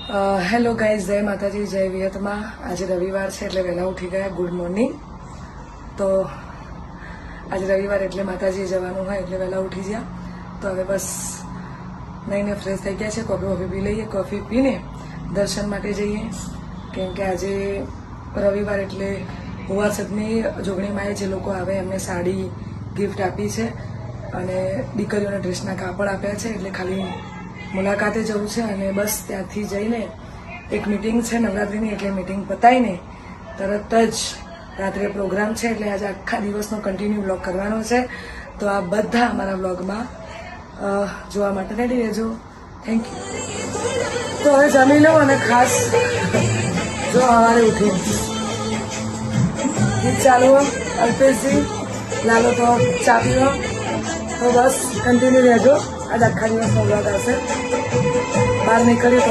Hello guys, જય માતાજી, જય વિહતમાં. આજે રવિવાર છે એટલે વહેલા ઉઠી ગયા. Good morning. તો આજે રવિવાર એટલે માતાજી જવાનું હોય એટલે વહેલા ઉઠી ગયા. તો હવે બસ નઈને ફ્રેશ થઈ ગયા છે. કોફી પી લઈએ. કોફી પીને દર્શન માટે જઈએ, કેમ કે આજે રવિવાર એટલે હોવાસદની જોગણીમાં જે લોકો આવે એમને સાડી ગિફ્ટ આપી છે અને દીકરીઓને ડ્રેસના કાપડ આપ્યા છે, એટલે ખાલી મુલાકાતે જવું છે. અને બસ ત્યાંથી જઈને એક મિટિંગ છે નવરાત્રિની, એટલે મિટિંગ પતાવીને તરત જ રાત્રે પ્રોગ્રામ છે, એટલે આજે આખા દિવસનો કન્ટિન્યુ બ્લોગ કરવાનો છે. તો આ બધા અમારા બ્લોગમાં જોવા માટે રેડી રહેજો. Thank you. તો હવે જમી લઉં અને ખાસ જો સવારે ઉઠી ગીત ચાલુ અલ્પેશજી લાલો તો ચા પીવો. તો બસ કન્ટિન્યુ રહેજો. आज आखा दिवस नो ब्लॉग आवशे. बहार निकळ्यो